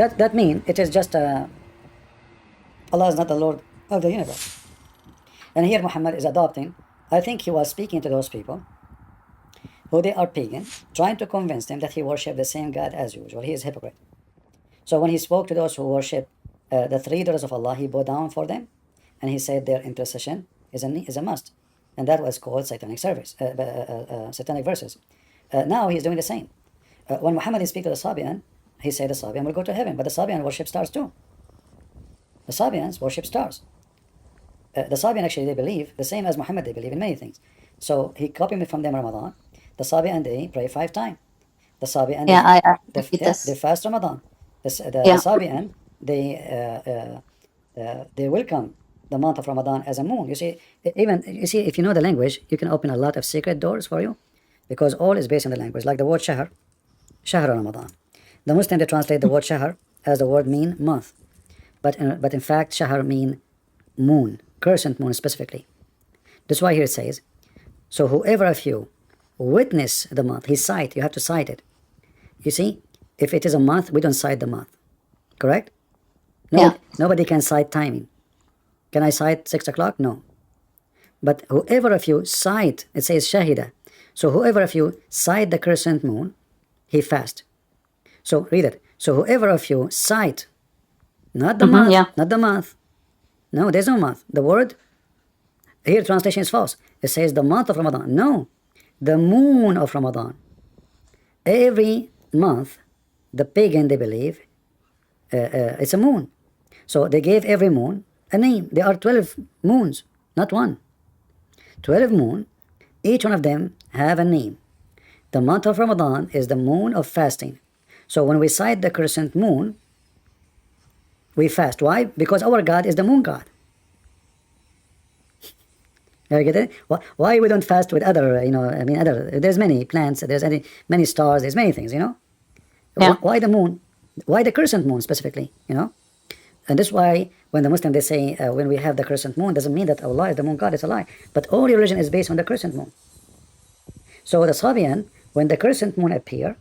that mean it is just Allah is not the Lord of the universe. And here Muhammad is adopting. I think he was speaking to those people who they are pagan, trying to convince them that he worshipped the same God as usual. He is a hypocrite. So when he spoke to those who worship the three daughters of Allah, he bowed down for them, and he said their intercession is a must, and that was called satanic service, satanic verses. Now he's doing the same. When Muhammad speaks to the Sabian, he said the Sabian will go to heaven, but the Sabian worship stars too. The Sabians worship stars. The Sabian actually, they believe the same as Muhammad, they believe in many things. So he copied me from them Ramadan. The Sabian, they pray 5 times. The Sabian, they fast Ramadan. The Sabian, they welcome the month of Ramadan as a moon. You see, if you know the language, you can open a lot of secret doors for you, because all is based on the language. Like the word Shahr Ramadan. The Muslim, they translate the word Shahr as the word mean month, but in fact Shahr mean moon, crescent moon specifically. That's why here it says, so whoever of you witness the month, you have to cite it. You see, if it is a month, we don't cite the month, correct? Nobody can cite timing. Can I cite 6 o'clock? No. But whoever of you cite, it says shahida. So whoever of you cite the crescent moon, he fast. So read it. So whoever of you cite, not the month, not the month. No, there's no month. The word here, translation is false. It says the month of Ramadan. No, the moon of Ramadan. Every month, the pagan, they believe, it's a moon. So they gave every moon a name. There are 12 moons, not one. 12 moon, each one of them have a name. The month of Ramadan is the moon of fasting. So when we cite the crescent moon, we fast. Why? Because our God is the moon God. You get it? Why we don't fast with other, there's many plants, there's many stars, there's many things, Why the moon? Why the crescent moon specifically, And that's why when the Muslim, they say, when we have the crescent moon, doesn't mean that Allah is the moon God, it's a lie. But all religion is based on the crescent moon. So the Sabian, when the crescent moon appear,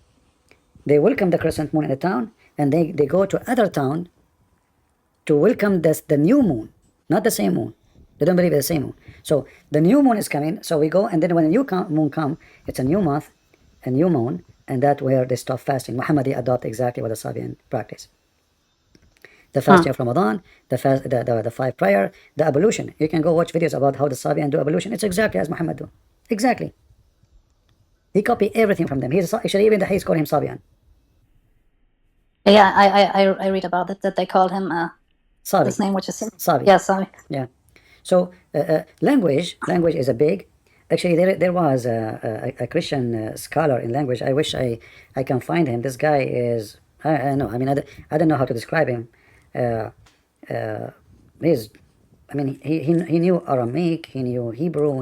they welcome the crescent moon in the town, and they go to other town to welcome the new moon, not the same moon. They don't believe it's the same moon. So the new moon is coming, so we go, and then when the new moon come, it's a new month, a new moon, and that's where they stop fasting. Muhammad adopt exactly what the Sabian practice. The fasting of Ramadan, the 5 prayer, the ablution. You can go watch videos about how the Sabian do ablution. It's exactly as Muhammad do. Exactly. He copied everything from them. Actually, even the Hayes call him Sabian. Yeah, I read about it, that they called him Sabi. His name, which is Sabi. Yeah, Sabi. Yeah. So language is a big. Actually, there was a Christian scholar in language. I wish I can find him. This guy is, I don't know. I mean, I don't know how to describe him. He knew Aramaic, he knew Hebrew,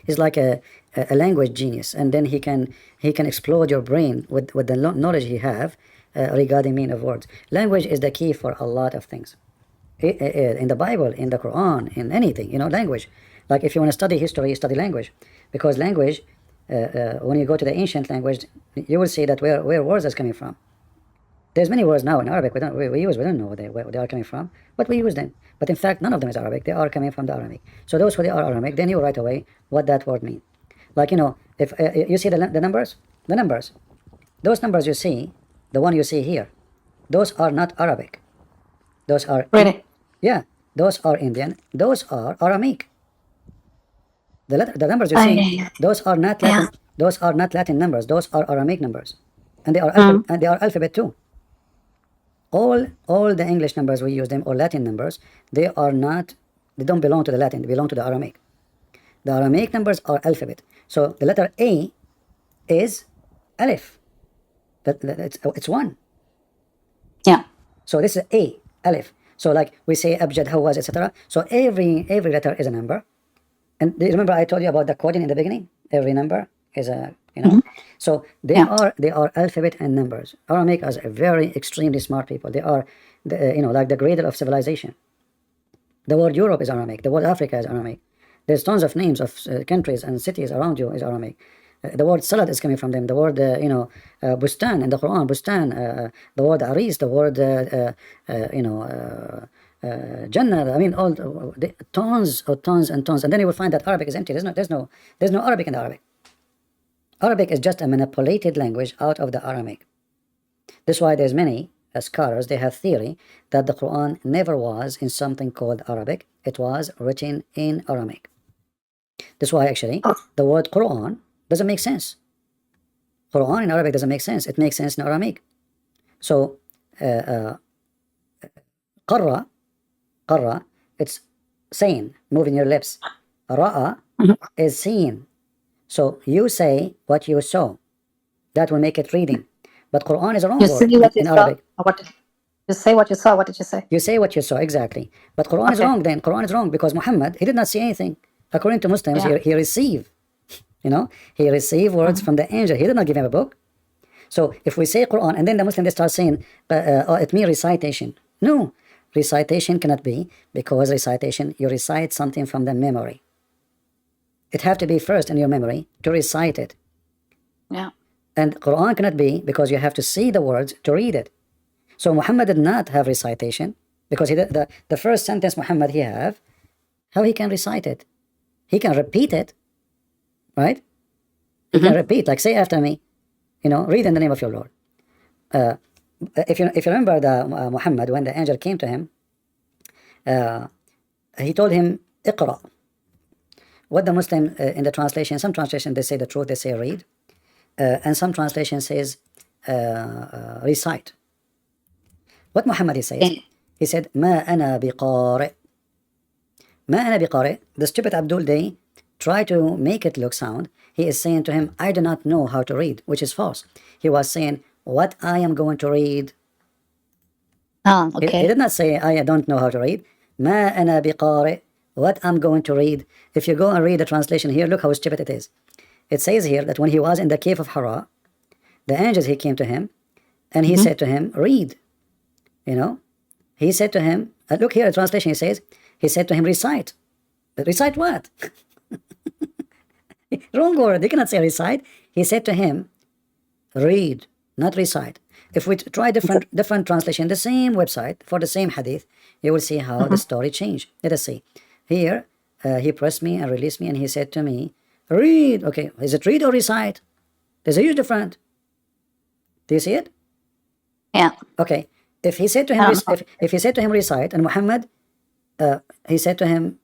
he's like a language genius, and then he can explode your brain with the knowledge he have regarding meaning of words. Language is the key for a lot of things. In the Bible, in the Quran, in anything, language. Like if you want to study history, you study language, because language, when you go to the ancient language, you will see that where words is coming from. There's many words now in Arabic we don't know where they are coming from, but we use them. But in fact, none of them is Arabic. They are coming from the Aramaic. So those who they are Aramaic, they knew right away what that word means. Like, if you see the numbers, those numbers you see, the one you see here, those are not Arabic. Those are Really? Yeah, those are Indian. Those are Aramaic. The numbers you see, those are not Latin. Those are not Latin numbers. Those are Aramaic numbers, and they are alphabet too. All the English numbers we use them, or Latin numbers, they don't belong to the Latin. They belong to the Aramaic. The Aramaic numbers are alphabet. So the letter A is Aleph. It's 1. Yeah. So this is A, Aleph. So like we say Abjad, Hawaz, etc. So every letter is a number. And do you remember I told you about the coding in the beginning? Every number is a, So they are alphabet and numbers. Aramaic are very extremely smart people. They are, like the cradle of civilization. The word Europe is Aramaic. The word Africa is Aramaic. There's tons of names of countries and cities around you is Aramaic. The word salad is coming from them. The word, bustan in the Quran, bustan. The word aris, the word, Jannah. I mean, all tons and tons. And then you will find that Arabic is empty. There's no Arabic in the Arabic. Arabic is just a manipulated language out of the Aramaic. That's why there's many scholars, they have theory that the Quran never was in something called Arabic. It was written in Aramaic. That's why actually the word Quran doesn't make sense. Quran in Arabic doesn't make sense. It makes sense in Aramaic. So qarra, it's saying, moving your lips. Ra'a is seeing. So you say what you saw. That will make it reading. But Quran is a wrong You word see what you in saw. Arabic. You say what you saw. What did you say? You say what you saw, exactly. But Quran is wrong then. Quran is wrong because Muhammad, he did not see anything. According to Muslims, he received, he received words from the angel. He did not give him a book. So if we say Quran and then the Muslim, they start saying, it means recitation. No, recitation cannot be, because recitation, you recite something from the memory. It have to be first in your memory to recite it. Yeah. And Quran cannot be, because you have to see the words to read it. So Muhammad did not have recitation, because he did, the first sentence Muhammad he have, how he can recite it? He can repeat it, right? He can repeat, like say after me, read in the name of your Lord. If you remember the Muhammad, when the angel came to him, he told him, Iqra. What the Muslim, in the translation, some translation they say the truth, they say read. And some translation says recite. What Muhammad he says? He said, Ma ana biqari. Ma ana biqari. The stupid Abdul, they try to make it look sound. He is saying to him, I do not know how to read, which is false. He was saying, what I am going to read. Oh, okay. He did not say, I don't know how to read. Ma ana biqari. What I'm going to read. If you go and read the translation here, look how stupid it is. It says here that when he was in the cave of Hira, the angels, he came to him, and he said to him, read. He said to him, look here, the translation, he said to him, recite. But recite what? Wrong word. They cannot say recite. He said to him, read, not recite. If we try different translation, the same website for the same hadith, you will see how the story changed. Let us see. Here, he pressed me and released me, and he said to me, read. Okay, is it read or recite? There's a huge difference. Do you see it? Yeah. Okay. If he said to him, if he said to him recite, and Muhammad, he said to him,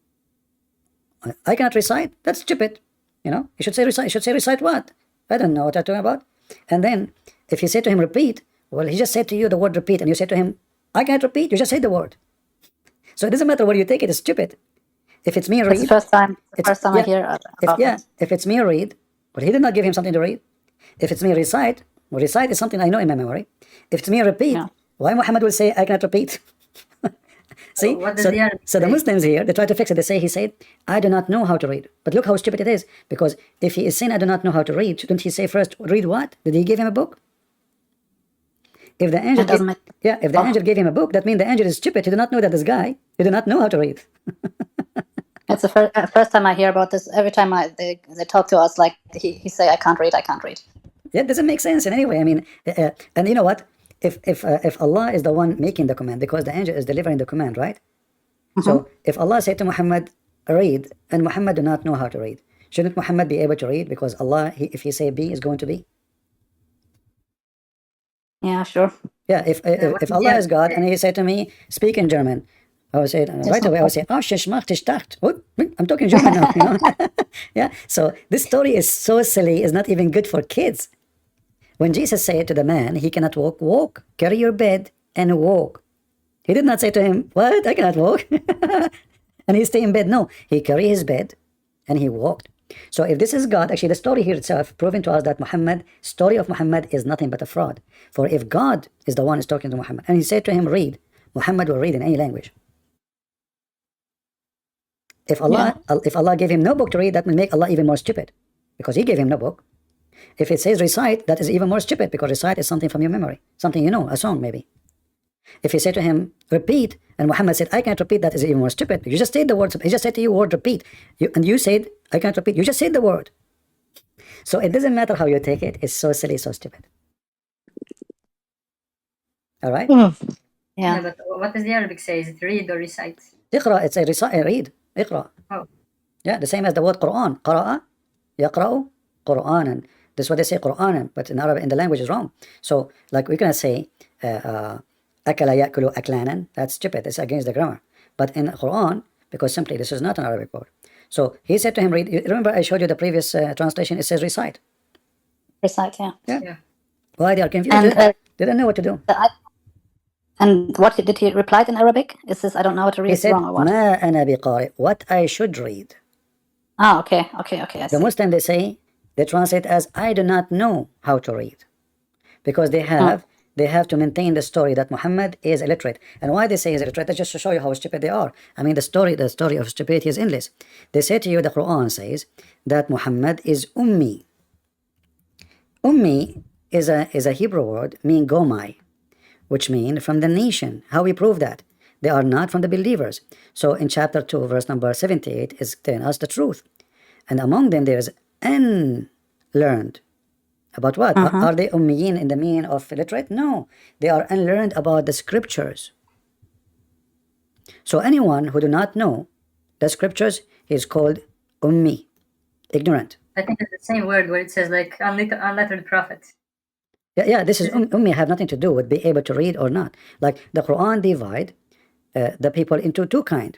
I cannot recite. That's stupid. You should say recite. You should say recite what? I don't know what you're talking about. And then, if he said to him repeat, well, he just said to you the word repeat, and you said to him, I can't repeat. You just say the word. So it doesn't matter where you take it. It's stupid. If it's me read, it's the first time I hear about it. If it's me read, but he did not give him something to read. If it's me recite, well, recite is something I know in my memory. If it's me repeat, why Muhammad will say I cannot repeat? See, so the Muslims here, they try to fix it. He said, I do not know how to read. But look how stupid it is. Because if he is saying I do not know how to read, shouldn't he say first, read what? Did he give him a book? If the angel, if the angel gave him a book, that means the angel is stupid. He did not know that this guy, he did not know how to read. It's the first time I hear about this. Every time they talk to us, like he say, I can't read. Yeah, it doesn't make sense in any way. I mean, and you know what? If Allah is the one making the command, because the angel is delivering the command, right? So if Allah said to Muhammad, read, and Muhammad do not know how to read, shouldn't Muhammad be able to read? Because Allah, if he say be, is going to be. Yeah, sure. Yeah, if Allah is God and he said to me, speak in German, I would say right away. I would say, I'm talking German now. Yeah. So this story is so silly. It's not even good for kids. When Jesus said to the man, he cannot walk, carry your bed and walk. He did not say to him, what? I cannot walk. And he stay in bed. No, he carried his bed and he walked. So if this is God, actually the story here itself proving to us that story of Muhammad is nothing but a fraud. For if God is the one who's talking to Muhammad and he said to him, read, Muhammad will read in any language. If Allah gave him no book to read, that will make Allah even more stupid, because he gave him no book. If it says recite, that is even more stupid, because recite is something from your memory, something you know, a song maybe. If he said to him, repeat, and Muhammad said, I can't repeat, that is even more stupid. You just said the words, he just said to you word repeat, and you said, I can't repeat, you just said the word. So it doesn't matter how you take it. It's so silly, so stupid. All right? Yeah. Yeah, but what does the Arabic say? Is it read or recite? اقرأ, it's a recite, read. اقرأ. Oh, Yeah, the same as the word Quran. قرأ, يقرأ, قرآنا. This is what they say, Qur'anan, but in Arabic, in the language is wrong. So, like we're gonna say, أكل يأكل أكلانا. That's stupid. It's against the grammar. But in Quran, because simply this is not an Arabic word. So he said to him, read. Remember, I showed you the previous translation. It says recite. Recite, yeah. yeah. Why they are confused? And They don't know what to do. and what did he reply in Arabic? Is this I don't know how to read He said, wrong or what? ما أنا بقارئ. What I should read. Ah, okay. I The see. Muslim, they say, they translate as I do not know how to read, because they have to maintain the story that Muhammad is illiterate. And why they say he's illiterate? That's just to show you how stupid they are. I mean, the story of stupidity is endless. They say to you, the Quran says that Muhammad is ummi. Ummi is a Hebrew word meaning gomai, which mean from the nation. How we prove that? They are not from the believers. So in chapter 2, verse number 78 is telling us the truth. And among them there is unlearned. About what? Are they ummiyin in the meaning of illiterate? No. They are unlearned about the scriptures. So anyone who do not know the scriptures is called ummi, ignorant. I think it's the same word where it says like unlettered prophet. Yeah, this is ummi have nothing to do with being able to read or not. Like the Quran divide the people into two kind.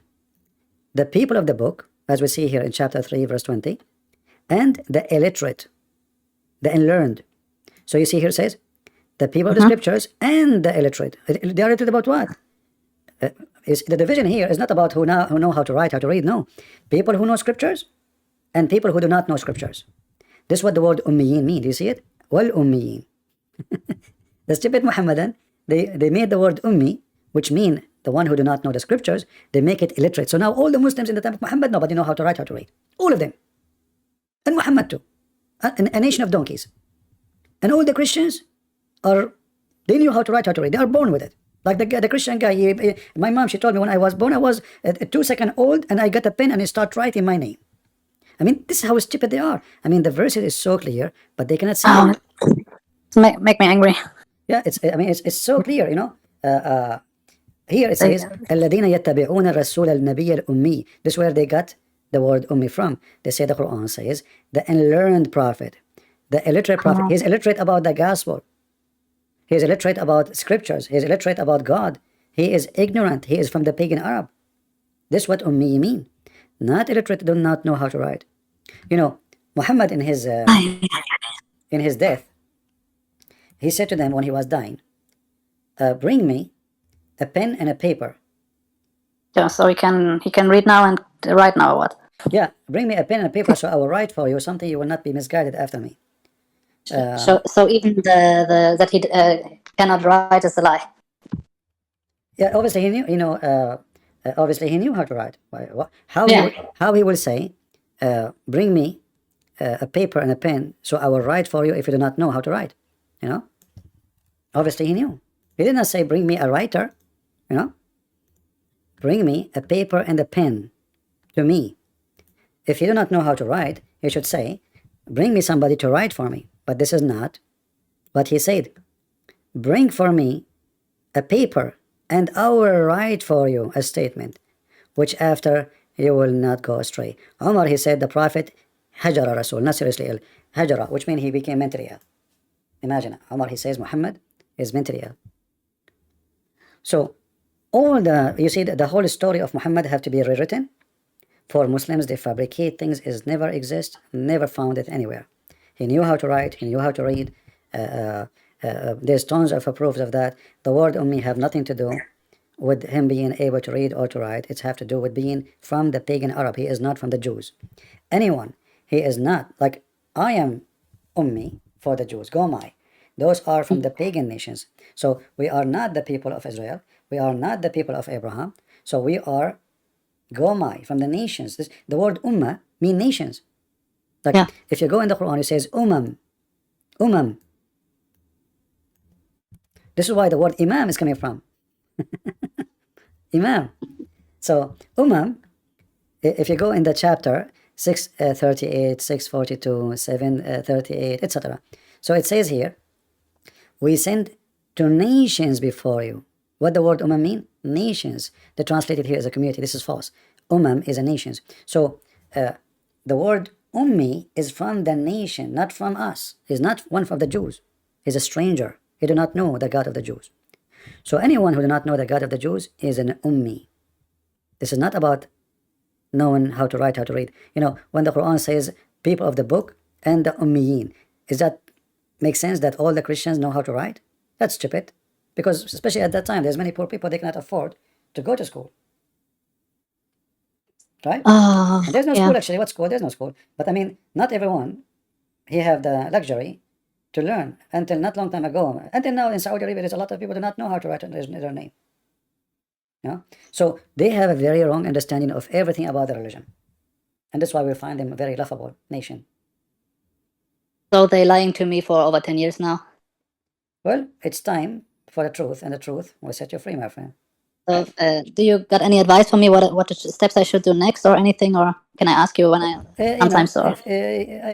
The people of the book, as we see here in chapter 3, verse 20, and the illiterate, the unlearned. So you see here it says, the people of the scriptures and the illiterate. They are illiterate about what? The division here is not about who know how to write, how to read. No. People who know scriptures and people who do not know scriptures. This is what the word ummiyin means. Do you see it? Wal ummiyin. The stupid Muhammadan, they made the word ummi, which mean the one who do not know the scriptures, they make it illiterate. So now all the Muslims in the time of Muhammad, nobody know how to write, how to read. All of them. And Muhammad too. A nation of donkeys. And all the Christians they knew how to write, how to read. They are born with it. Like the Christian guy, my mom, she told me when I was born, I was 2 seconds old and I got a pen and I start writing my name. I mean, this is how stupid they are. I mean, the verse is so clear, but they cannot see it. Make me angry. Yeah, it's so clear, you know. Here it says, الذين يتبعون الرسول النبي الأمي. This is where they got the word ummi from. They say the Quran says, the unlearned prophet, the illiterate prophet. He's illiterate about the gospel. He's illiterate about scriptures. He's illiterate about God. He is ignorant. He is from the pagan Arab. This is what ummi mean. Not illiterate, do not know how to write. You know, Muhammad in his death, he said to them when he was dying, bring me a pen and a paper. Yeah, so he can read now and write now or what? Yeah, bring me a pen and a paper so I will write for you something you will not be misguided after me. So even the that he cannot write is a lie. Yeah, obviously he knew. You know, obviously he knew how to write. How he will say, bring me a paper and a pen so I will write for you if you do not know how to write. You know, obviously he knew. He did not say bring me a writer. You know, bring me a paper and a pen to me. If you do not know how to write, you should say, bring me somebody to write for me. But this is not what he said. Bring for me a paper and I will write for you a statement, which after you will not go astray. Umar, he said, the Prophet, hajara Rasul, not seriously ill. Hajara, which means he became mentally ill. Imagine, Umar, he says Muhammad is mentally ill. So, you see, the whole story of Muhammad have to be rewritten. For Muslims, they fabricate things is never exist, never found it anywhere. He knew how to write, he knew how to read. There's tons of proofs of that. The word ummi have nothing to do with him being able to read or to write. It's have to do with being from the pagan Arab. He is not from the Jews. Anyone, he is not, like I am ummi for the Jews, Gomai. Those are from the pagan nations. So we are not the people of Israel. We are not the people of Abraham. So we are Gomai, from the nations. The word ummah mean nations. Like if you go in the Quran, it says umam. This is why the word imam is coming from. Imam. So umam, if you go in the chapter 638, 642, 738, etc. So it says here, we send to nations before you. What the word umam mean? Nations. They translated here as a community. This is false. Umam is a nations. So the word ummi is from the nation, not from us. He's not one from the Jews. He's a stranger. He do not know the God of the Jews. So anyone who do not know the God of the Jews is an ummi. This is not about knowing how to write, how to read. You know, when the Quran says people of the book and the ummiyin, is that make sense that all the Christians know how to write? That's stupid. Because especially at that time, there's many poor people, they cannot afford to go to school. Right? Oh, And there's no yeah. school actually. What school? There's no school. But I mean, not everyone, he have the luxury to learn. Until not long time ago, until now in Saudi Arabia, there's a lot of people who do not know how to write their name. Yeah? So they have a very wrong understanding of everything about the religion. And that's why we find them a very laughable nation. So they're lying to me for over 10 years now. Well, it's time for the truth, and the truth will set you free, my friend. So, do you got any advice for me? What steps I should do next, or anything, or can I ask you when I You know, sometimes? Or if,